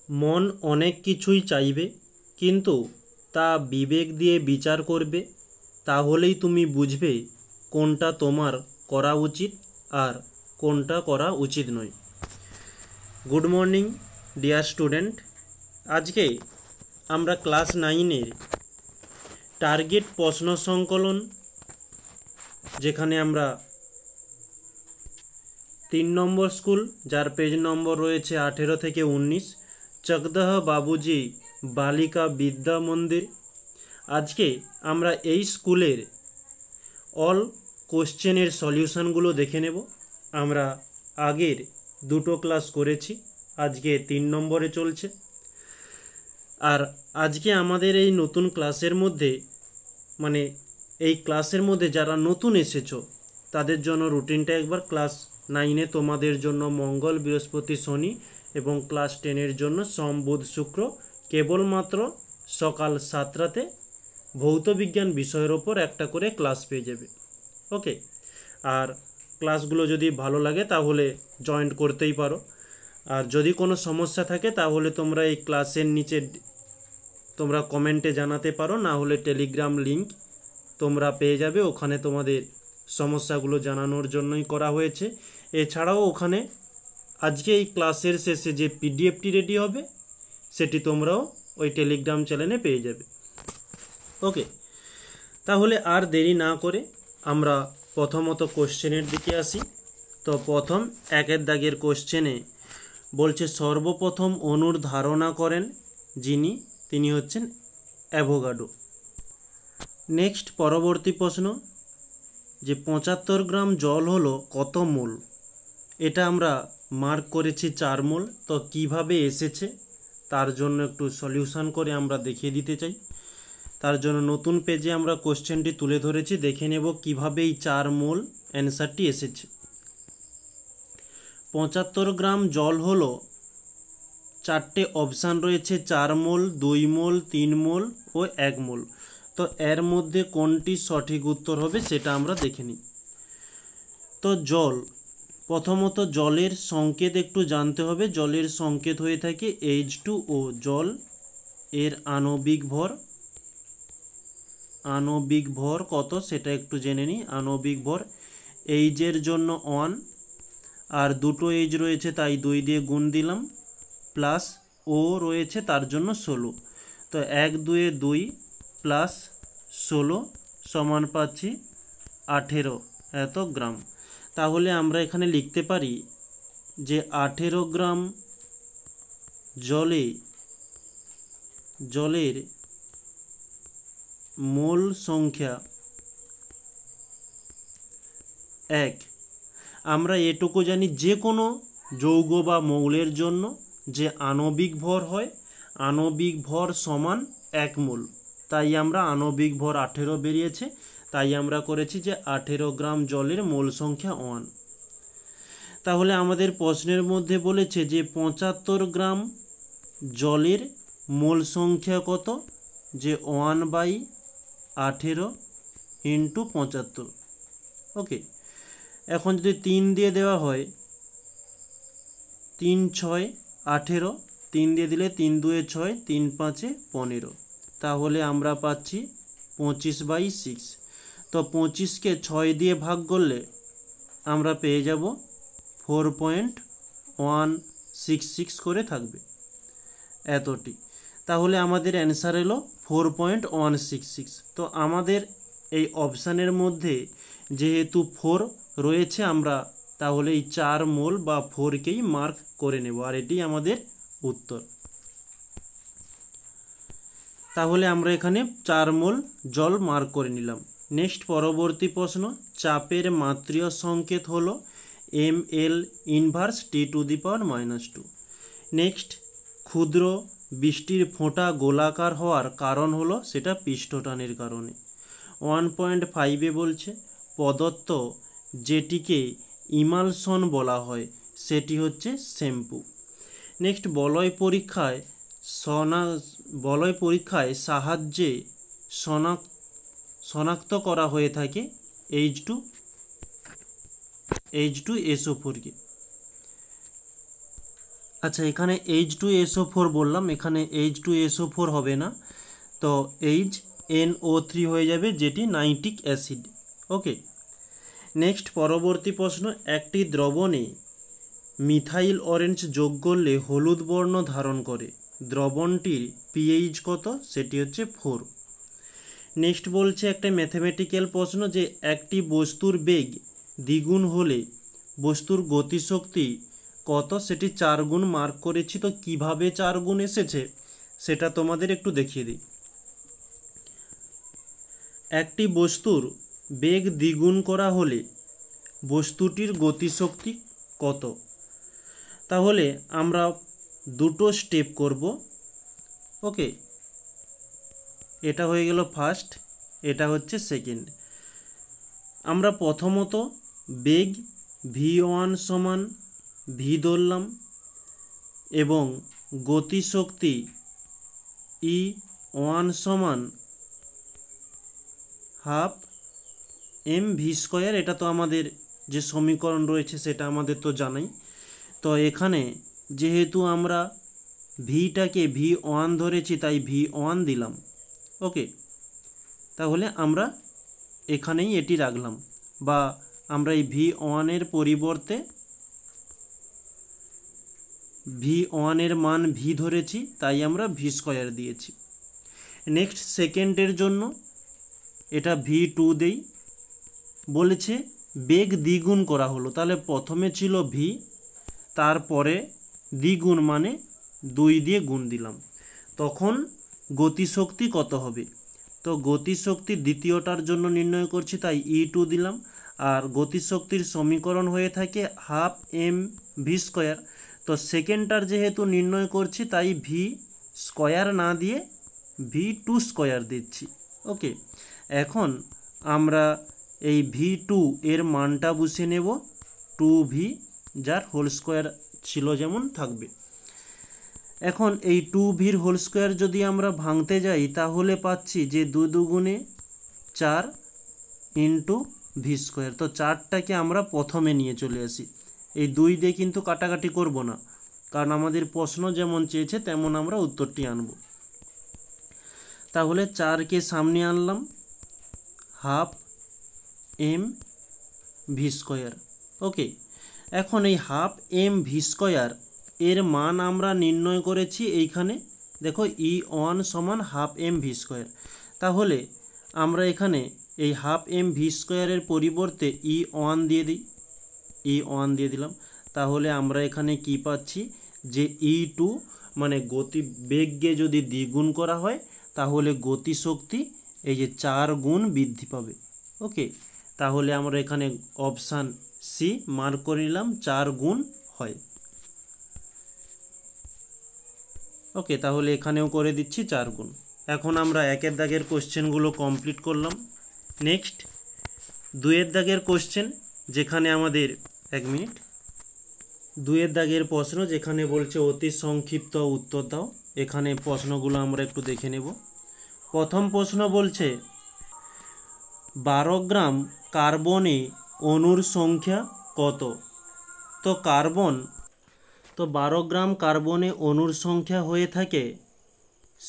মন অনেক কিছুই চাইবে, কিন্তু তা বিবেক দিয়ে বিচার করবে। তাহলেই তুমি বুঝবে কোনটা তোমার করা উচিত আর কোনটা করা উচিত নয়। Good morning dear student. আজকে আমরা ক্লাস 9-এর টার্গেট প্রশ্ন সংকলন, যেখানে আমরা 3 নম্বর স্কুল, যার পেজ নম্বর রয়েছে 18 থেকে 19, চকদহ বাবুজি বালিকা বিদ্যা মন্দির। আজকে আমরা এই স্কুলের অল কোশ্চেনের সলিউশনগুলো দেখে নেব। আমরা আগের দুটো ক্লাস করেছি, আজকে 3 নম্বরে চলছে। আর আজকে আমাদের এই নতুন ক্লাসের মধ্যে, মানে এই ক্লাসের মধ্যে যারা নতুন এসেছো তাদের জন্য রুটিনটা একবার, ক্লাস 9-এ তোমাদের জন্য মঙ্গল, বৃহস্পতি, শনি এবং ক্লাস 10-এর জন্য সোম, বুধ, শুক্র কেবলমাত্র সকাল 7টাতে ভৌতবিজ্ঞান বিষয়ের ওপর একটা করে ক্লাস পেয়ে যাবে। ওকে, আর ক্লাসগুলো যদি ভালো লাগে তাহলে জয়েন করতেই পারো। আর যদি কোনো সমস্যা থাকে তাহলে তোমরা এই ক্লাসের নিচে তোমরা কমেন্টে জানাতে পারো, না হলে টেলিগ্রাম লিংক তোমরা পেয়ে যাবে, ওখানে তোমাদের সমস্যাগুলো জানানোর জন্যই করা হয়েছে। এছাড়াও ওখানে আজকে এই ক্লাসের শেষে যে পিডিএফটি রেডি হবে সেটি তোমরাও ওই টেলিগ্রাম চ্যানেলে পেয়ে যাবে। ওকে, তাহলে আর দেরি না করে আমরা প্রথমত কোশ্চেনের দিকে আসি। তো প্রথম 1-এর দাগের কোশ্চেনে বলছে সর্বপ্রথম অণুর ধারণা করেন যিনি, তিনি হচ্ছেন অ্যাভোগাড্রো। নেক্সট পরবর্তী প্রশ্ন, যে 75 গ্রাম জল হলো কত মোল? এটা আমরা মার্ক করেছি 4 মোল। তো কিভাবে এসেছে তার জন্য একটু সলিউশন করে আমরা দেখিয়ে দিতে চাই। তার জন্য নতুন পেজে আমরা কোশ্চেনটি তুলে ধরেছি, দেখে নেব কিভাবে এই 4 মোল অ্যান্সারটি এসেছে। 75 গ্রাম জল হলো, 4টে অপশান রয়েছে, 4 মোল, 2 মোল, 3 মোল ও 1 মোল। তো এর মধ্যে কোনটি সঠিক উত্তর হবে সেটা আমরা দেখে নিই। তো জল, প্রথমত জলের সংকেত একটু জানতে হবে। জলের সংকেত হয়ে থাকে H2O। জল এর আণবিক ভর কত সেটা একটু জেনে নিই। আণবিক ভর H এর জন্য 1, আর দুটো H রয়েছে তাই 2 দিয়ে গুণ দিলাম, প্লাস O রয়েছে তার জন্য 16। তো 1 2 2 প্লাস 16 সমান পাচ্ছি 18 এত গ্রাম। তাহলে আমরা এখানে লিখতে পারি যে 18 গ্রাম জলের মোল সংখ্যা 1। আমরা এটুকু জানি, যে কোনো যৌগ বা মৌলের জন্য যে আণবিক ভর হয়, আণবিক ভর সমান 1 মোল। তাই আমরা আণবিক ভর 18 বেরিয়েছে, তাই আমরা করেছি যে 18 গ্রাম জলের মোল সংখ্যা 1। তাহলে আমাদের প্রশ্নের মধ্যে বলেছে যে 75 গ্রাম জলের মোল সংখ্যা কত, যে 1/18 ইন্টু 75। ওকে, এখন যদি 3 দিয়ে দেওয়া হয়, 3 6 18, 3 দিয়ে দিলে 3 2 6, 3 5 15, তাহলে আমরা পাচ্ছি 25/6। তো 25কে 6 দিয়ে ভাগ করলে আমরা পেয়ে যাব 4.166 করে থাকবে এতটি। তাহলে আমাদের অ্যান্সার এলো 4.166। তো আমাদের এই অপশানের মধ্যে যেহেতু 4 রয়েছে, আমরা তাহলে এই 4 মোল বা 4কেই মার্ক করে নেব, আর এটি আমাদের উত্তর। তাহলে আমরা এখানে 4 মোল জল মার্ক করে নিলাম। নেক্সট পরবর্তী প্রশ্ন, চাপের মাত্রিয় সংকেত হলো ml ইনভার্স T⁻²। নেক্সট, ক্ষুদ্র বৃষ্টির ফোঁটা গোলাকার হওয়ার কারণ হলো, সেটা পৃষ্ঠটানের কারণে। 1.5-এ বলছে প্রদত্ত যেটিকে ইমালশন বলা হয় সেটি হচ্ছে শ্যাম্পু। নেক্সট, বলয় পরীক্ষায় সাহায্যে শনাক্ত করা হয়ে থাকে H2SO4 কে। আচ্ছা, এখানে H2SO4 বললাম, এখানে H2SO4 হবে না, তো HNO3 হয়ে যাবে, যেটি নাইট্রিক অ্যাসিড। ওকে, নেক্সট পরবর্তী প্রশ্ন, একটি দ্রবণে মিথাইল অরেঞ্জ যোগ করলে হলুদ বর্ণ ধারণ করে, দ্রবণটির পিএইচ কত? সেটি হচ্ছে 4। নেক্সট বলছে একটা ম্যাথমেটিক্যাল প্রশ্ন, যে একটি বস্তুর বেগ দ্বিগুণ হলে বস্তুর গতিশক্তি কত? সেটি 4 গুণ মার্ক করেছি। তো কিভাবে 4 গুণ এসেছে সেটা তোমাদের একটু দেখিয়ে দিই। একটি বস্তুর বেগ দ্বিগুণ করা হলে বস্তুটির গতিশক্তি কত? তাহলে আমরা দুটো স্টেপ করব। ওকে, এটা হয়ে গেল ফার্স্ট, এটা হচ্ছে সেকেন্ড। আমরা প্রথমত বেগ v1 সমান v ধরলাম এবং গতিশক্তি E1 সমান হাফ mv স্কয়ার। এটা তো আমাদের যে সমীকরণ রয়েছে সেটা আমাদের তো জানাই। তো এখানে যেহেতু আমরা ভিটাকে v1 ধরেছি তাই v1 দিলাম। ওকে, তাহলে আমরা এখানেই এটি রাখলাম, বা আমরা এই v1 এর পরিবর্তে v1 এর মান v ধরেছি তাই আমরা v স্কয়ার দিয়েছি। নেক্সট সেকেন্ডের জন্য এটা v2 দেই, বলেছে বেগ দ্বিগুণ করা হলো, তাহলে প্রথমে ছিল v, তারপরে দ্বিগুণ মানে 2 দিয়ে গুণ দিলাম, তখন গতিশক্তি কত হবে? তো গতিশক্তি দ্বিতীয়টার জন্য নির্ণয় করছি তাই E2 দিলাম, আর গতিশক্তির সমীকরণ হয়ে থাকে হাফ mv স্কয়ার। তো সেকেন্ডটার যেহেতু নির্ণয় করছি তাই v স্কয়ার না দিয়ে v2 স্কয়ার দিচ্ছি। ওকে, এখন আমরা এই v2 এর মানটা বসিয়ে নেব, 2v, যার হোল স্কয়ার ছিল যেমন থাকবে। এখন এই 2vর হোল স্কয়ার যদি আমরা ভাঙতে যাই তাহলে পাচ্ছি যে 2 দুগুণে 4 ইন্টু ভি স্কোয়ার। তো 4টাকে আমরা প্রথমে নিয়ে চলে আসি, এই 2 দিয়ে কিন্তু কাটাকাটি করব না, কারণ আমাদের প্রশ্ন যেমন চেয়েছে তেমন আমরা উত্তরটি আনব। তাহলে 4কে সামনে আনলাম, হাফ এম ভি স্কোয়ার। ওকে, এখন এই হাফ এম ভি স্কোয়ার এর মান আমরা নির্ণয় করেছি এইখানে, দেখো E1 সমান হাফ এম ভি স্কোয়ার। তাহলে আমরা এখানে এই হাফ এম ভি স্কোয়ারের পরিবর্তে E1 দিয়ে দিই, E1 দিয়ে দিলাম। তাহলে আমরা এখানে কি পাচ্ছি যে E2 মানে গতি বেগকে যদি দ্বিগুণ করা হয় তাহলে গতিশক্তি এই যে 4 গুণ বৃদ্ধি পাবে। ওকে, তাহলে আমরা এখানে অপশান সি মার্ক করে নিলাম, 4 গুণ হয়। ওকে, তাহলে এখানেও করে দিচ্ছি 4 গুণ। এখন আমরা 1-এর দাগের কোশ্চেনগুলো কমপ্লিট করলাম। নেক্সট 2-এর দাগের কোশ্চেন, যেখানে আমাদের 1 মিনিট, 2-এর দাগের প্রশ্ন যেখানে বলছে অতি সংক্ষিপ্ত উত্তর দাও। এখানে প্রশ্নগুলো আমরা একটু দেখে নেব। প্রথম প্রশ্ন বলছে 12 গ্রাম কার্বনে অণুর সংখ্যা কত? তো 12 গ্রাম কার্বনে অণুর সংখ্যা হয়ে থাকে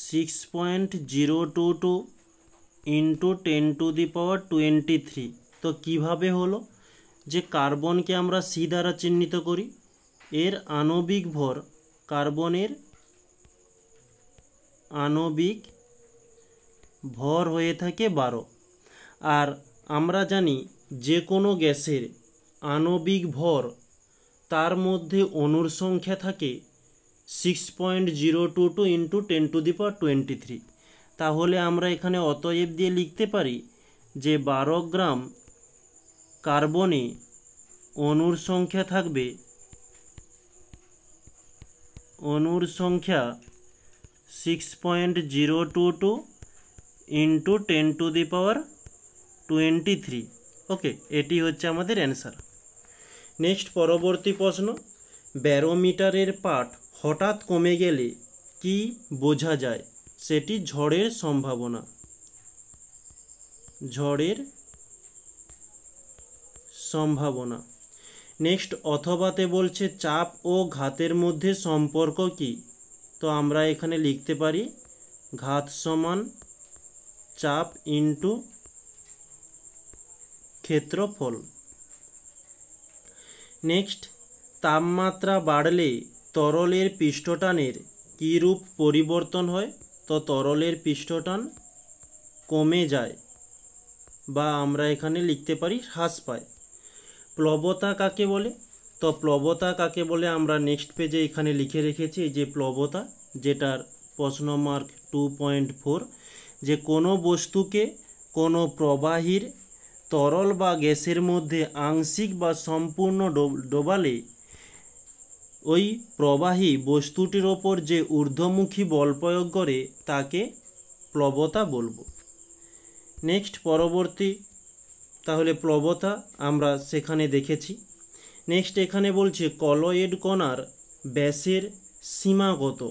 6.022 ইন্টু 10⁻23। তো কিভাবে হলো? যে কার্বনকে আমরা সি দ্বারা চিহ্নিত করি, এর আণবিক ভর, কার্বনের আণবিক ভর হয়ে থাকে 12। আর আমরা জানি যে কোনো গ্যাসের আণবিক ভর তার মধ্যে অণুর সংখ্যা থাকে 6.022 ইন্টু 10⁻23। তাহলে আমরা এখানে অতএব দিয়ে লিখতে পারি যে 12 গ্রাম কার্বনে অণুর সংখ্যা থাকবে, অণুর সংখ্যা 6.022 ইন্টু 10⁻23। ওকে, এটি হচ্ছে আমাদের অ্যান্সার। নেক্সট পরবর্তী প্রশ্ন, ব্যারোমিটারের পাঠ হঠাৎ কমে গেলে কি বোঝা যায়? সেটি ঝড়ের সম্ভাবনা। ঝড়ের সম্ভাবনা। নেক্সট অথবাতে বলছে চাপ ও ঘাতের মধ্যে সম্পর্ক কি? তো আমরা এখানে লিখতে পারি ঘাত সমান চাপ ইন্টু ক্ষেত্রফল। নেক্সট তাপমাত্রা বাড়লে তরলের পৃষ্ঠটানের কী রূপ পরিবর্তন হয়? তো তরলের পৃষ্ঠটান কমে যায়, বা আমরা এখানে লিখতে পারি হ্রাস পায়। প্লবতা কাকে বলে? তো প্লবতা কাকে বলে আমরা নেক্সট পেজে এখানে লিখে রেখেছি, এই যে প্লবতা, যেটার প্রশ্ন মার্ক 2.4, যে কোনো বস্তুকে কোনো প্রবাহীর তরল বা গ্যাসের মধ্যে আংশিক বা সম্পূর্ণ ডোবালে ওই প্রবাহী বস্তুটির ওপর যে ঊর্ধ্বমুখী বল প্রয়োগ করে তাকে প্লবতা বলবো। নেক্সট পরবর্তী, তাহলে প্লবতা আমরা সেখানে দেখেছি। নেক্সট এখানে বলছে কলয়েড কণার ব্যাসের সীমা কত?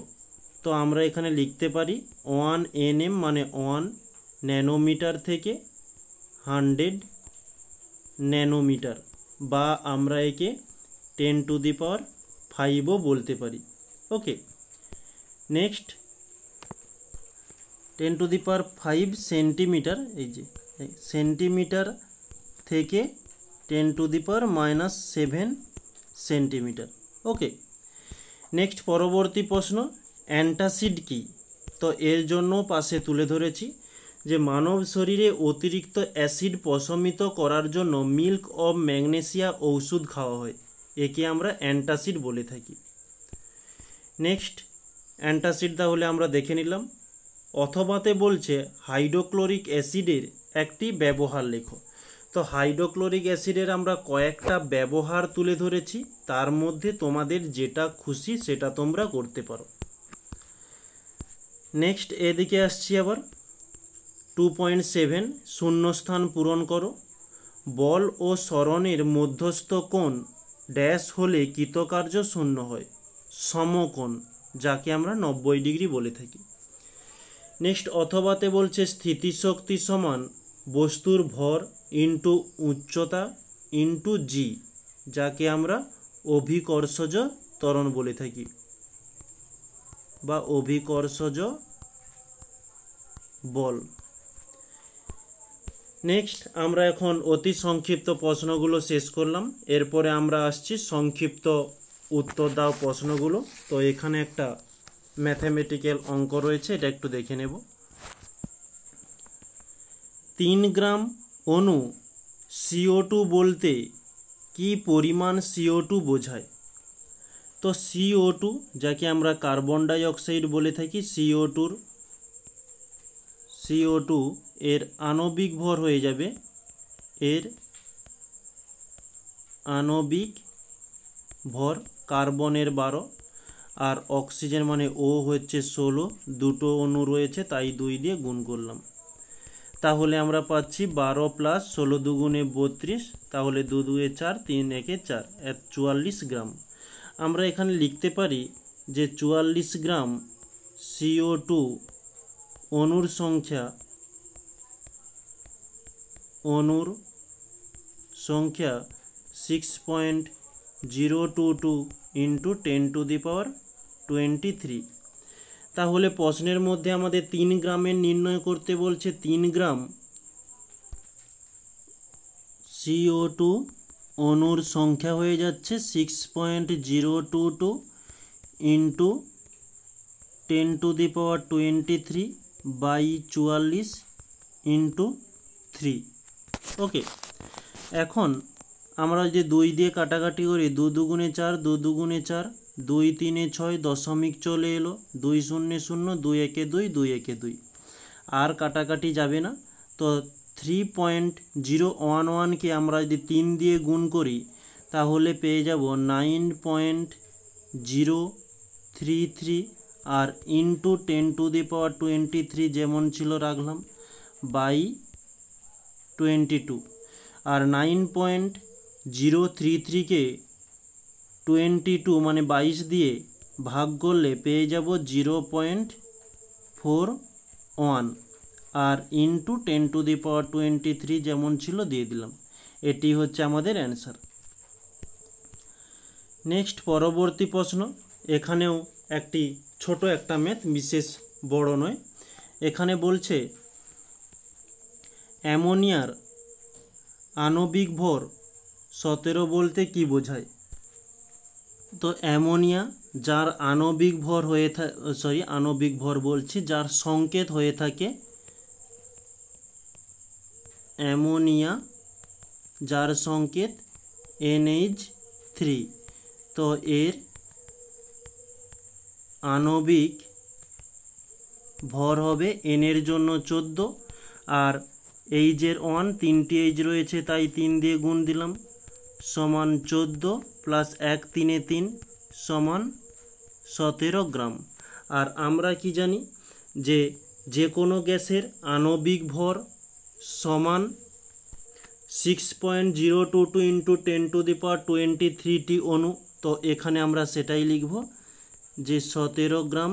তো আমরা এখানে লিখতে পারি 1 nm মানে 1 ন্যানোমিটার থেকে 100 ন্যানোমিটার, বা আমরা একে 10⁵ও বলতে পারি। ওকে, নেক্সট 10⁵ সেন্টিমিটার, এই যে সেন্টিমিটার থেকে 10⁻⁻7 সেন্টিমিটার। ওকে, নেক্সট পরবর্তী প্রশ্ন, অ্যান্টাসিড কি? তো এর জন্য পাশে তুলে ধরেছি যে মানব শরীরে অতিরিক্ত অ্যাসিড প্রশমিত করার জন্য মিল্ক অফ ম্যাগনেসিয়া ওষুধ খাওয়া হয়, একে আমরা অ্যান্টাসিড বলে থাকি। নেক্সট অ্যান্টাসিড তাহলে আমরা দেখে নিলাম। অথবাতে বলছে হাইড্রোক্লোরিক অ্যাসিডের একটি ব্যবহার লেখো। তো হাইড্রোক্লোরিক অ্যাসিডের আমরা কয়েকটা ব্যবহার তুলে ধরেছি, তার মধ্যে তোমাদের যেটা খুশি সেটা তোমরা করতে পারো। নেক্সট এদিকে আসছি আবার 2.7, শূন্যস্থান পূরণ করো। বল ও সরণের মধ্যস্থ কোণ ড্যাশ হলে কৃতকার্য শূন্য হয়? সমকোণ, যাকে আমরা 90° বলে থাকি। নেক্সট অথবাতে বলছে স্থিতিশক্তি সমান বস্তুর ভর ইন্টু উচ্চতা ইন্টু জি, যাকে আমরা অভিকর্ষজ ত্বরণ বলে থাকি, বা অভিকর্ষজ বল। নেক্সট আমরা এখন অতি সংক্ষিপ্ত প্রশ্নগুলো শেষ করলাম, এরপরে আমরা আসছি সংক্ষিপ্ত উত্তর দাও প্রশ্নগুলো। তো এখানে একটা ম্যাথমেটিক্যাল অঙ্ক রয়েছে, এটা একটু দেখে নেব। 3 গ্রাম অণু CO2 বলতে কি পরিমাণ CO2 বোঝায়? তো CO2, যাকে আমরা কার্বন ডাই অক্সাইড বলে থাকি, CO2 এর আণবিক ভর হয়ে যাবে, এর আণবিক ভর কার্বনের 12, আর অক্সিজেন মানে ও হচ্ছে 16, দুটো অণু রয়েছে তাই 2 দিয়ে গুণ করলাম। তাহলে আমরা পাচ্ছি 12 + 16 × 2 = 32, তাহলে 2 × 2 = 4, 3 × 1 = 4, 44 গ্রাম। আমরা এখানে লিখতে পারি যে 44 গ্রাম CO2 অণুর সংখ্যা 6.022 × 10⁻23। তাহলে প্রশ্নের মধ্যে আমাদের 3 গ্রামের নির্ণয় করতে বলছে। 3 গ্রাম CO2 অণুর সংখ্যা হয়ে যাচ্ছে 6.022 × 10⁻23/44 × 3। ওকে, এখন আমরা যদি 2 দিয়ে কাটাকাটি করি, 2 × 2 = 4, 2 × 2 = 4, 2 × 3 = 6, দশমিক চলে এলো, 2 0 0, 2 1 2, 2 1 2, আর কাটাকাটি যাবে না। তো 3.011কে আমরা যদি 3 দিয়ে গুণ করি তাহলে পেয়ে যাব 9.033, আর ইন্টু 10⁻23 যেমন ছিল রাখলাম, বাই 22, আর 9.033কে 22 মানে 22 দিয়ে ভাগ করলে পেয়ে যাব 0.41, আর ইন্টু 10⁻23 যেমন ছিল দিয়ে দিলাম। এটি হচ্ছে আমাদের অ্যান্সার। নেক্সট পরবর্তী প্রশ্ন, এখানেও একটি ছোট একটা ম্যাথ, বিশেষ বড় নয়। এখানে বলছে অ্যামোনিয়ার আণবিক ভর 17 বলতে কি বোঝায়? তো অ্যামোনিয়া যার আণবিক ভর হয়ে আণবিক ভর বলছি, যার সংকেত হয়ে থাকে অ্যামোনিয়া, যার সংকেত NH3, তো এর আণবিক ভর হবে N এর জন্য 14, আর এইচের 1 3টি এইচ রয়েছে তাই 3 দিয়ে গুণ দিলাম, সমান 14 প্লাস 1 3 3 সমান 17 গ্রাম। আর আমরা কি জানি যে কোনো গ্যাসের আণবিক ভর সমান 6.022 ইন্টু 10⁻23টি অণু। তো এখানে আমরা সেটাই লিখব যে 17 গ্রাম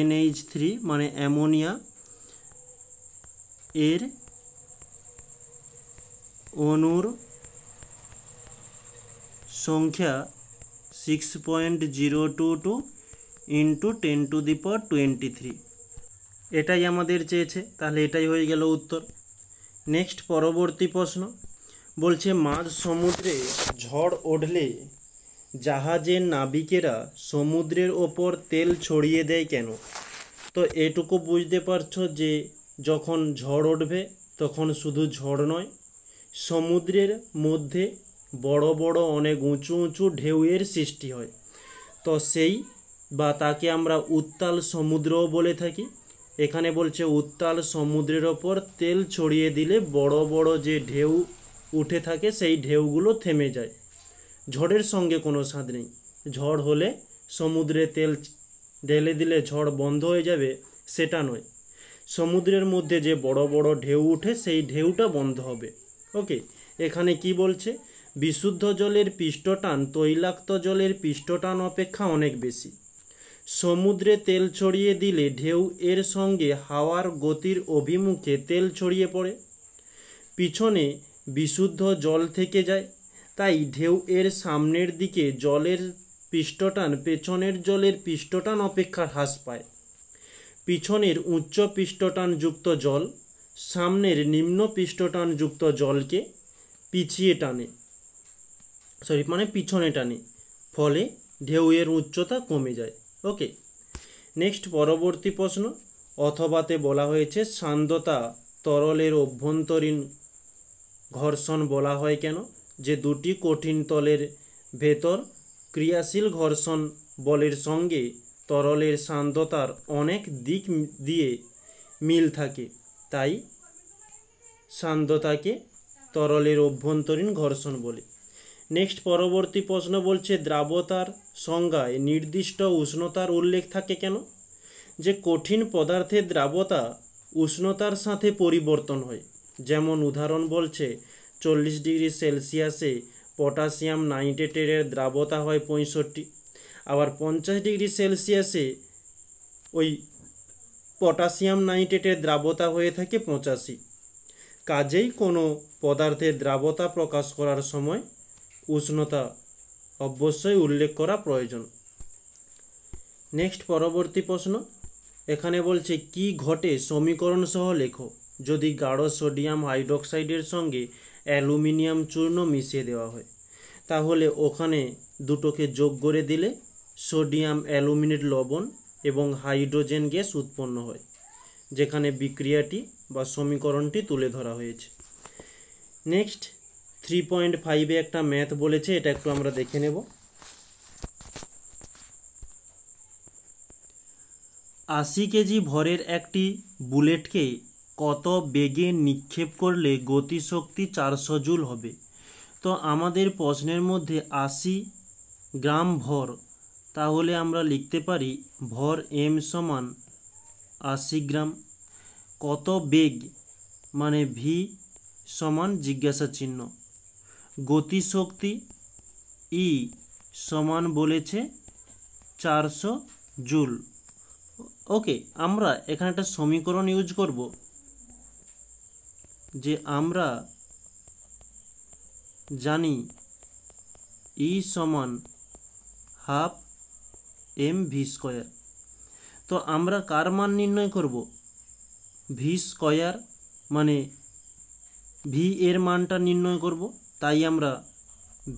NH3 মানে অ্যামোনিয়া এর অণুর সংখ্যা 6.022 ইন্টু 10⁻23। এটাই আমাদের চেয়েছে, তাহলে এটাই হয়ে গেল উত্তর। নেক্সট পরবর্তী প্রশ্ন বলছে মাঝ সমুদ্রে ঝড় উঠলে জাহাজের নাবিকেরা সমুদ্রের ওপর তেল ছড়িয়ে দেয় কেন? তো এটুকু বুঝতে পারছো যে যখন ঝড় উঠবে তখন শুধু ঝড় নয়, সমুদ্রের মধ্যে বড় বড় অনেক উঁচু উঁচু ঢেউয়ের সৃষ্টি হয়। তো সেই বা তাকে আমরা উত্তাল সমুদ্রও বলে থাকি। এখানে বলছে উত্তাল সমুদ্রের ওপর তেল ছড়িয়ে দিলে বড় বড় যে ঢেউ উঠে থাকে সেই ঢেউগুলো থেমে যায়। ঝড়ের সঙ্গে কোনো স্বাদ নেই। ঝড় হলে সমুদ্রে তেল ঢেলে দিলে ঝড় বন্ধ হয়ে যাবে, সেটা নয়। সমুদ্রের মধ্যে যে বড় বড় ঢেউ উঠে সেই ঢেউটা বন্ধ হবে। ওকে, এখানে কি বলছে? বিশুদ্ধ জলের পৃষ্ঠটান তৈলাক্ত জলের পৃষ্ঠটান অপেক্ষা অনেক বেশি। সমুদ্রে তেল ছড়িয়ে দিলে ঢেউ এর সঙ্গে হাওয়ার গতির অভিমুখে তেল ছড়িয়ে পড়ে, পিছনে বিশুদ্ধ জল থেকে যায়। তাই ঢেউ এর সামনের দিকে জলের পৃষ্ঠটান পেছনের জলের পৃষ্ঠটান অপেক্ষা হ্রাস পায়। পিছনের উচ্চ পৃষ্ঠটানযুক্ত জল সামনের নিম্ন পৃষ্ঠটানযুক্ত জলকে পিছিয়ে টানে, পিছনে টানে, ফলে ঢেউয়ের উচ্চতা কমে যায়। ওকে, নেক্সট পরবর্তী প্রশ্ন, অথবাতে বলা হয়েছে সান্দ্রতা তরলের অভ্যন্তরীণ ঘর্ষণ বলা হয় কেন? যে দুটি কঠিন তলের ভেতর ক্রিয়াশীল ঘর্ষণ বলের সঙ্গে তরলের সান্দ্রতার অনেক দিক দিয়ে মিল থাকে, তাই সান্দ্রতাকে তরলের অভ্যন্তরীণ ঘর্ষণ বলে। নেক্সট পরবর্তী প্রশ্ন বলছে দ্রাবতার সংজ্ঞায় নির্দিষ্ট উষ্ণতার উল্লেখ থাকে কেন? যে কঠিন পদার্থের দ্রাবতা উষ্ণতার সাথে পরিবর্তন হয়। যেমন উদাহরণ বলছে 40 ডিগ্রি সেলসিয়াসে পটাশিয়াম নাইট্রেটের দ্রাবতা হয় 65, আবার 50 ডিগ্রি সেলসিয়াসে ওই পটাশিয়াম নাইট্রেটের দ্রাবতা হয়ে থাকে 85। কাজেই কোনো পদার্থের দ্রাবতা প্রকাশ করার সময় উষ্ণতা অবশ্যই উল্লেখ করা প্রয়োজন। নেক্সট পরবর্তী প্রশ্ন, এখানে বলছে কি ঘটে সমীকরণ সহ লেখো। যদি গাঢ় সোডিয়াম হাইড্রোক্সাইডের সঙ্গে অ্যালুমিনিয়াম চূর্ণ মিশিয়ে দেওয়া হয়, তাহলে ওখানে দুটোকে যোগ করে দিলে সোডিয়াম অ্যালুমিনেট লবণ এবং হাইড্রোজেন গ্যাস উৎপন্ন হয়, যেখানে বিক্রিয়াটি বা সমীকরণটি তুলে ধরা হয়েছে। নেক্সট 3.5-এ একটা ম্যাথ বলেছে, এটা একটু আমরা দেখে নেব। 80 কেজি ভরের একটি বুলেটকে কত বেগে নিক্ষেপ করলে গতিশক্তি 400 জুল হবে? তো আমাদের প্রশ্নের মধ্যে 80 গ্রাম ভর, তাহলে আমরা লিখতে পারি ভর m সমান 80 গ্রাম। কত বেগ মানে v সমান জিজ্ঞাসা চিহ্ন। গতিশক্তি E সমান বলেছে 400 জুল। ওকে, আমরা এখানে একটা সমীকরণ ইউজ করব, যে আমরা জানি ই সমান হাফ এম ভি স্কোয়ার। তো আমরা কার মান নির্ণয় করব? ভি স্কোয়ার মানে ভি এর মানটা নির্ণয় করব। তাই আমরা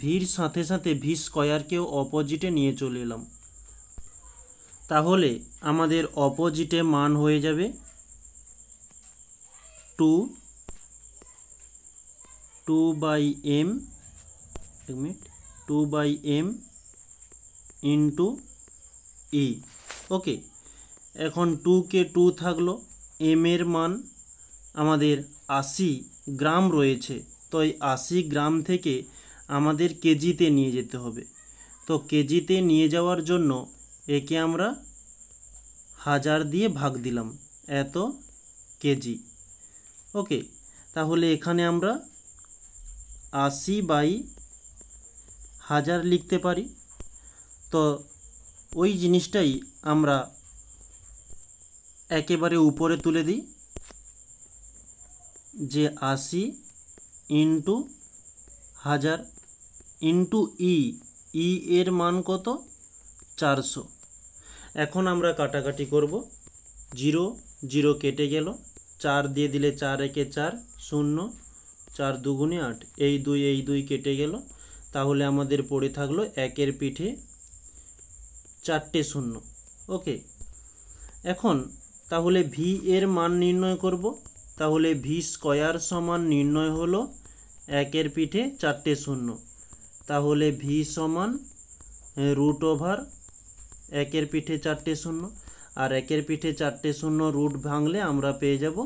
ভির সাথে সাথে ভি স্কোয়ারকেও অপোজিটে নিয়ে চলে এলাম। তাহলে আমাদের অপোজিটে মান হয়ে যাবে 2/m 2/m ইন্টু ই। ওকে, এখন 2 কে 2 থাকলো, এম এর মান আমাদের 80 গ্রাম রয়েছে, তো এই 80 গ্রাম থেকে আমাদের কেজিতে নিয়ে যেতে হবে। তো কেজিতে নিয়ে যাওয়ার জন্য একে আমরা 1000 দিয়ে ভাগ দিলাম, এত কেজি। ওকে, তাহলে এখানে আমরা 80/1000 লিখতে পারি। তো ওই জিনিসটাই আমরা একেবারে উপরে তুলে দিই, যে 80 ইন্টু 1000 ইন্টু ই, ই এর মান কত? 400। এখন আমরা কাটাকাটি করব, 0 0 কেটে গেল, 4 দিয়ে দিলে 4 একে 4, 0, 4 দুগুণে 8, এই 2 কেটে গেল। তাহলে আমাদের পড়ে থাকলো একের পিঠে 4টে 0। ওকে, এখন তাহলে ভি এর মান নির্ণয় করব। তাহলে ভি স্কোয়ার সমান নির্ণয় হলো একের পিঠে 4টে 0। তাহলে ভি সমান √ওভার একের পিঠে 4টে 0, আর একের পিঠে 4টে 0 রুট ভাঙলে আমরা পেয়ে যাব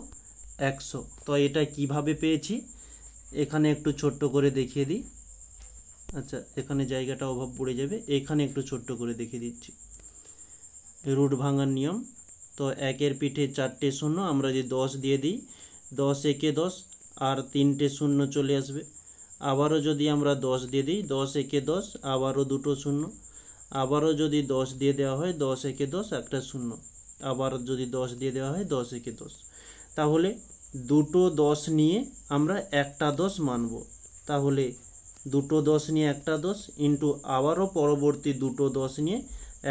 100। তো এটা কিভাবে পেয়েছি এখানে একটু ছোট্ট করে দেখিয়ে দিই। আচ্ছা, এখানে জায়গাটা অভাব পড়ে যাবে, এখানে একটু ছোট্ট করে দেখিয়ে দিচ্ছি রুট ভাঙার নিয়ম। তো একের পিঠে 4টে 0, আমরা যে 10 দিয়ে দিই, 10 একে 10, আর 3টে 0 চলে আসবে। আবারও যদি আমরা 10 দিয়ে দিই, 10 একে 10, আবারও 2টো 0। আবারও যদি 10 দিয়ে দেওয়া হয়, 10 একে 10, একটা 0। আবার যদি 10 দিয়ে দেওয়া হয়, 10 একে 10। তাহলে দুটো 10 নিয়ে আমরা একটা 10 মানব। তাহলে দুটো 10 নিয়ে একটা 10 ইন্টু আবারও পরবর্তী দুটো 10 নিয়ে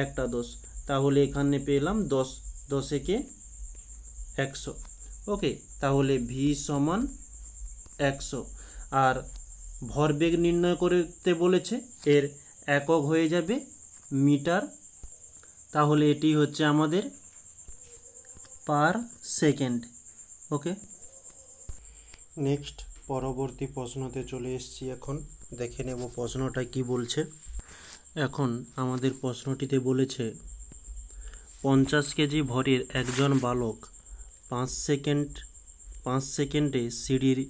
একটা 10। তাহলে এখানে পেলাম 10, 10 একে 100। ওকে, তাহলে ভি সমান 100। আর ভরবেগ নির্ণয় করতে বলেছে, এর একক হয়ে যাবে মিটার। তাহলে এটি হচ্ছে আমাদের পার সেকেন্ড। ওকে, নেক্সট পরবর্তী প্রশ্নতে চলে এসেছি। এখন দেখে নেব প্রশ্নটা কি বলছে। এখন আমাদের প্রশ্নটিতে বলেছে 50 কেজি ভরের একজন বালক 5 সেকেন্ডে সিঁড়ির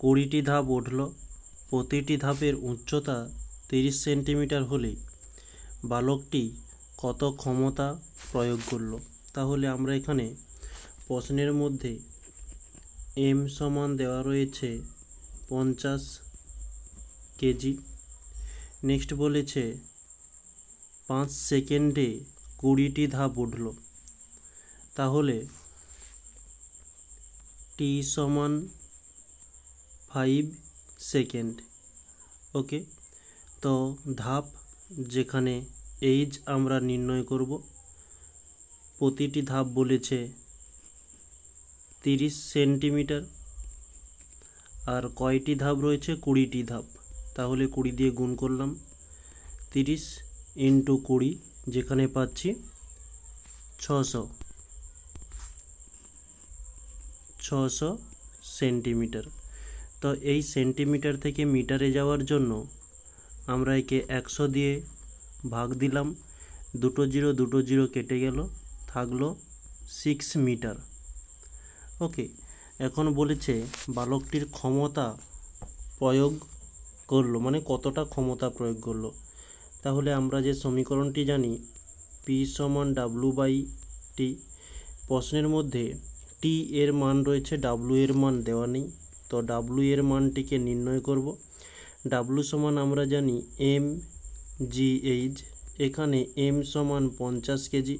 20টি ধাপ উঠল। প্রতিটি ধাপের উচ্চতা 30 সেন্টিমিটার হলে বালকটি কত ক্ষমতা প্রয়োগ করল? তাহলে আমরা এখানে প্রশ্নের মধ্যে এম সমান দেওয়া রয়েছে 50 কেজি। নেক্সট বলেছে 5 সেকেন্ডে 20টি ধাপ উঠল, তাহলে টি সমান 5 সেকেন্ড। ওকে, তো ধাপ যেখানে এইজ আমরা নির্ণয় করব, প্রতিটি ধাপ বলেছে 30 সেন্টিমিটার, আর কয়টি ধাপ রয়েছে? 20টি ধাপ। তাহলে 20 দিয়ে গুণ করলাম, 30 ইন্টু 20, যেখানে পাচ্ছি 600 সেন্টিমিটার। তো এই সেন্টিমিটার থেকে মিটারে যাওয়ার জন্য আমরা একে 100 দিয়ে ভাগ দিলাম, দুটো 0 কেটে গেল, থাকলো 6 মিটার। ওকে, এখন বলেছে বালকটির ক্ষমতা প্রয়োগ করলো, মানে কতটা ক্ষমতা প্রয়োগ করলো। তাহলে আমরা যে সমীকরণটি জানি, পি সমান W/T। প্রশ্নের মধ্যে টি এর মান রয়েছে, ডাব্লু এর মান দেওয়া নেই, তো ডাব্লু এর মানটিকে নির্ণয় করব। ডাব্লু সমান আমরা জানি mgh। এখানে m সমান 50 কেজি,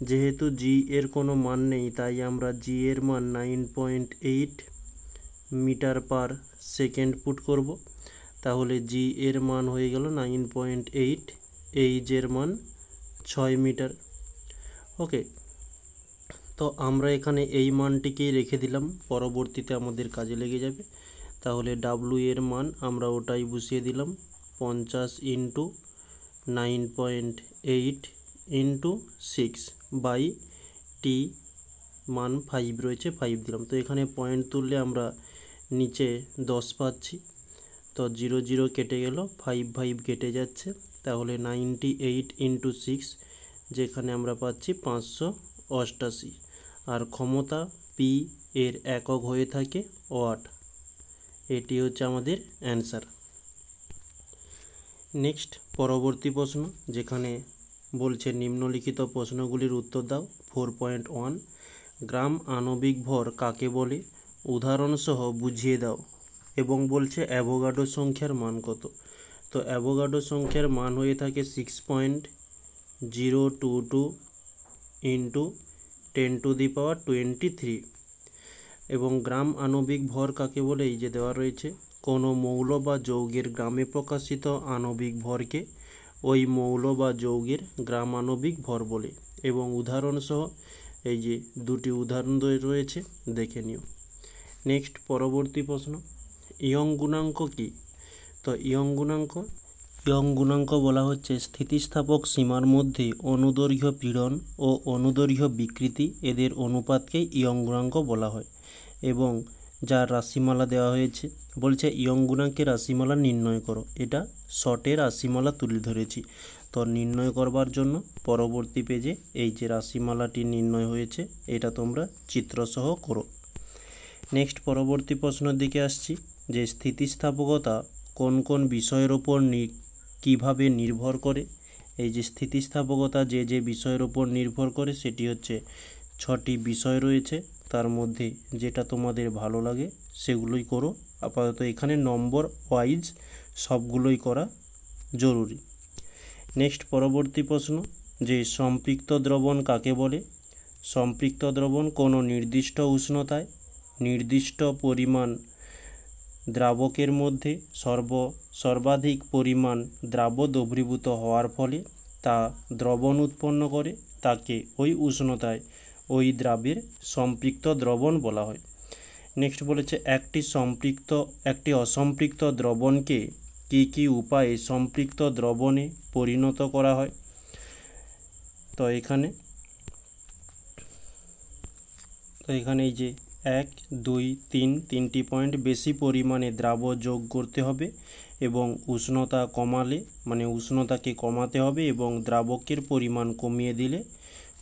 যেহেতু জি এর কোনো মান নেই তাই আমরা জি এর মান 9.8 মিটার পার সেকেন্ড পুট করব। তাহলে জি এর মান হয়ে গেল 9.8, এইচ এর মান 6 মিটার। ওকে, তো আমরা এখানে এই মানটিকেই রেখে দিলাম, পরবর্তীতে আমাদের কাজে লেগে যাবে। তাহলে ডাব্লু এর মান আমরা ওটাই বসিয়ে দিলাম, 50 ইন্টু 9.8 ইন্টু 6 বাই টি মান 5 রয়েছে, 5 দিলাম। তো এখানে পয়েন্ট তুললে আমরা নিচে 10 পাচ্ছি, তো 0 0 কেটে গেল, 5 5 কেটে যাচ্ছে, তাহলে 98 ইন্টু 6, যেখানে আমরা পাচ্ছি 588। আর ক্ষমতা পি এর একক হয়ে থাকে ওয়াট। এটি হচ্ছে আমাদের অ্যান্সার। নেক্সট পরবর্তী প্রশ্ন, যেখানে বলছে নিম্নলিখিত প্রশ্নগুলির উত্তর দাও। 4.1 গ্রাম আণবিক ভর কাকে বলে, উদাহরণসহ বুঝিয়ে দাও। এবং বলছে অ্যাভোগাড্রো সংখ্যার মান কত। তো অ্যাভোগাড্রো সংখ্যার মান হয়ে থাকে 6.022 ইন্টু 10⁻23। এবং গ্রাম আণবিক ভর কাকে বলে, এই যে দেওয়া রয়েছে, কোনো মৌল বা যৌগের গ্রামে প্রকাশিত আণবিক ভরকে ওই মৌল বা যৌগের গ্রাম আণবিক ভর বলে। এবং উদাহরণসহ এই যে দুটি উদাহরণ রয়েছে, দেখে নিও। নেক্সট পরবর্তী প্রশ্ন, ইয়ং গুণাঙ্ক কি। তো ইয়ং গুণাঙ্ক বলা হচ্ছে স্থিতিস্থাপক সীমার মধ্যে অনুদৈর্ঘ্য পীড়ন ও অনুদৈর্ঘ্য বিকৃতি এদের অনুপাতকে ইয়ং গুণাঙ্ক বলা হয়। এবং যার রাশিমালা দেওয়া হয়েছে, বলছে ইয়ং গুণাঙ্কের রাশিমালা নির্ণয় করো। এটা শর্টের রাশিমালা তুলে ধরেছি। তো নির্ণয় করবার জন্য পরবর্তী পেজে এই যে রাশিমালাটি নির্ণয় হয়েছে, এটা তোমরা চিত্রসহ করো। নেক্সট পরবর্তী প্রশ্নের দিকে আসছি, যে স্থিতিস্থাপকতা কোন কোন বিষয়ের ওপর কীভাবে নির্ভর করে। এই যে স্থিতিস্থাপকতা যে যে বিষয়ের ওপর নির্ভর করে, সেটি হচ্ছে 6টি বিষয় রয়েছে। তার মধ্যে যেটা তোমাদের ভালো লাগে সেগুলোই করো। আপাতত এখানে নম্বর ওয়াইজ সবগুলোই করা জরুরি। নেক্সট পরবর্তী প্রশ্ন, যে সম্পৃক্ত দ্রবণ কাকে বলে। সম্পৃক্ত দ্রবণ কোনো নির্দিষ্ট উষ্ণতায় নির্দিষ্ট পরিমাণ দ্রাবকের মধ্যে সর্বাধিক পরিমাণ দ্রাব্য দ্রবীভূত হওয়ার ফলে তা দ্রবণ উৎপন্ন করে, তাকে ওই উষ্ণতায় ওই দ্রাবের সম্পৃক্ত দ্রবণ বলা হয়। নেক্সট বলেছে একটি অসম্পৃক্ত দ্রবণকে কী কী উপায়ে সম্পৃক্ত দ্রবণে পরিণত করা হয়। তো এখানে এই যে 1 2 3 তিনটি পয়েন্ট, বেশি পরিমাণে দ্রাব্য যোগ করতে হবে এবং উষ্ণতাকে কমাতে হবে এবং দ্রাবকের পরিমাণ কমিয়ে দিলে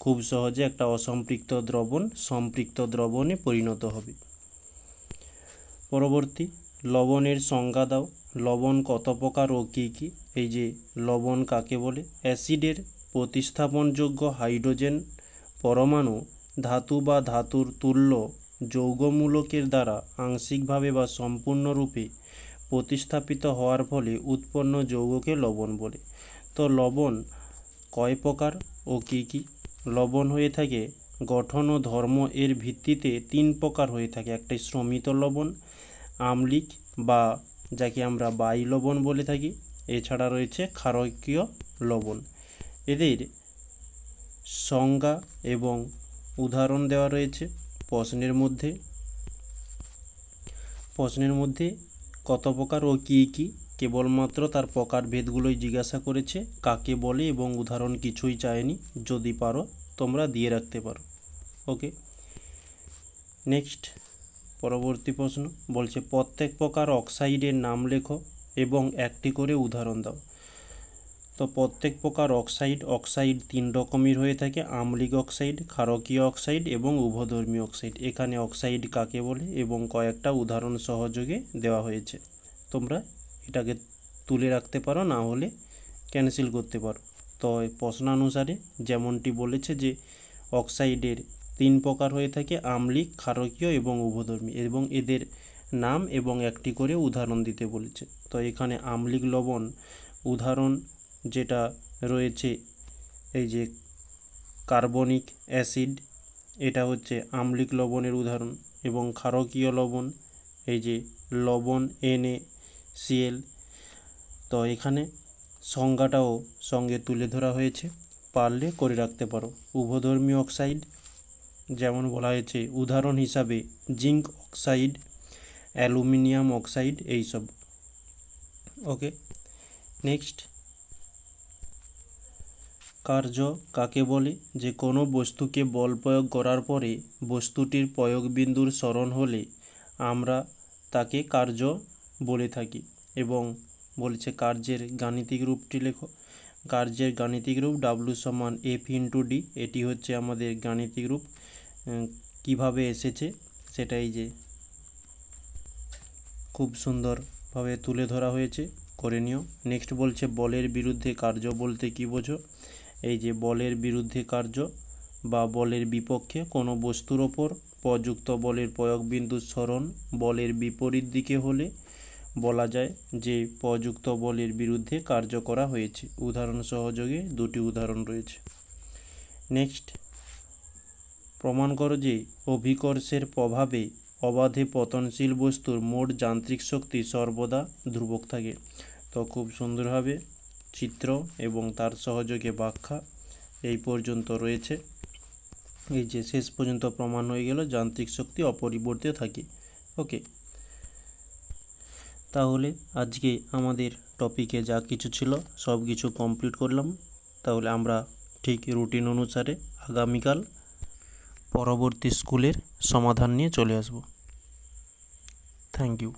খুব সহজে একটা অসম্পৃক্ত দ্রবণ সম্পৃক্ত দ্রবণে পরিণত হবে। পরবর্তী, লবণের সংজ্ঞা দাও। লবণ কত প্রকার ও কী কী। এই যে লবণ কাকে বলে, অ্যাসিডের প্রতিস্থাপনযোগ্য হাইড্রোজেন পরমাণু ধাতু বা ধাতুর তুল্য যৌগমূলকের দ্বারা আংশিকভাবে বা সম্পূর্ণরূপে প্রতিস্থাপিত হওয়ার ফলে উৎপন্ন যৌগকে লবণ বলে। তো লবণ কয় প্রকার ও কী কী। লবণ হয়ে থাকে গঠন ও ধর্ম এর ভিত্তিতে 3 প্রকার হয়ে থাকে। একটা শ্রমিত লবণ, আম্লিক বা যাকে আমরা বাই লবণ বলে থাকি, এছাড়া রয়েছে ক্ষারকীয় লবণ। এদের সংজ্ঞা এবং উদাহরণ দেওয়া রয়েছে প্রশ্নের মধ্যে কত প্রকার ও কী কী, কেবলমাত্র তার প্রকারভেদগুলোই জিজ্ঞাসা করেছে, কাকে বলে এবং উদাহরণ কিছুই চায়নি। যদি পারো তোমরা দিয়ে রাখতে পারো। ওকে, নেক্সট পরবর্তী প্রশ্ন বলছে প্রত্যেক প্রকার অক্সাইডের নাম লেখো এবং একটি করে উদাহরণ দাও। তো প্রত্যেক প্রকার অক্সাইড 3 রকমের হয়ে থাকে, আম্লিক অক্সাইড, ক্ষারকীয় অক্সাইড এবং উভধর্মী অক্সাইড। এখানে অক্সাইড কাকে বলে এবং কয়েকটা উদাহরণ সহযোগে দেওয়া হয়েছে। তোমরা এটাকে তুলে রাখতে পারো, না হলে ক্যান্সেল করতে পারো। তো প্রশ্নানুসারে যেমনটি বলেছে যে অক্সাইডের 3 প্রকার হয়ে থাকে, আম্লিক, ক্ষারকীয় এবং উভধর্মী, এবং এদের নাম এবং একটি করে উদাহরণ দিতে বলেছে। তো এখানে আম্লিক লবণ উদাহরণ যেটা রয়েছে, এই যে কার্বনিক অ্যাসিড, এটা হচ্ছে আম্লিক লবণের উদাহরণ। এবং ক্ষারকীয় লবণ, এই যে লবণ NaCl, তো এখানে সংজ্ঞাটাও সঙ্গে তুলে ধরা হয়েছে, পারলে করে রাখতে পারো। উভধর্মী অক্সাইড যেমন বলা হয়েছে উদাহরণ হিসাবে জিঙ্ক অক্সাইড, অ্যালুমিনিয়াম অক্সাইড, এইসব। ওকে, নেক্সট, কার্য কাকে বলে? যে কোনো বস্তুকে বল প্রয়োগ করার পরে বস্তুটির প্রয়োগবিন্দুর স্মরণ হলে আমরা তাকে কার্য বলে থাকি। এবং বলেছে কার্যের গাণিতিক রূপটি লেখো। কার্যের গাণিতিক রূপ W=F*D, এটি হচ্ছে আমাদের গাণিতিক রূপ। কিভাবে এসেছে সেটাই যে খুব সুন্দরভাবে তুলে ধরা হয়েছে, করে নিও। নেক্সট বলছে বলের বিরুদ্ধে কার্য বলতে কী বোঝো? এই যে বলের বিরুদ্ধে কার্য বা বলের বিপক্ষে কোনো বস্তুর ওপর প্রযুক্ত বলের প্রয়োগবিন্দুর স্মরণ বলের বিপরীত দিকে হলে বলা যায় যে প্রযুক্ত বলের বিরুদ্ধে কার্য করা হয়েছে। উদাহরণ সহযোগে দুটি উদাহরণ রয়েছে। নেক্সট, প্রমাণ করো যে অভিকর্ষের প্রভাবে অবাধে পতনশীল বস্তুর মোট যান্ত্রিক শক্তি সর্বদা ধ্রুবক থাকে। তো খুব সুন্দরভাবে চিত্র এবং তার সহযোগে ব্যাখ্যা এই পর্যন্ত রয়েছে। এই যে শেষ পর্যন্ত প্রমাণ হয়ে গেল যান্ত্রিক শক্তি অপরিবর্তিত থাকে। ওকে, তাহলে আজকে আমাদের টপিকে যা কিছু ছিল সব কিছু কমপ্লিট করলাম। তাহলে আমরা ঠিক রুটিন অনুসারে আগামীকাল পরবর্তী স্কুলের সমাধান নিয়ে চলে আসব। Thank you.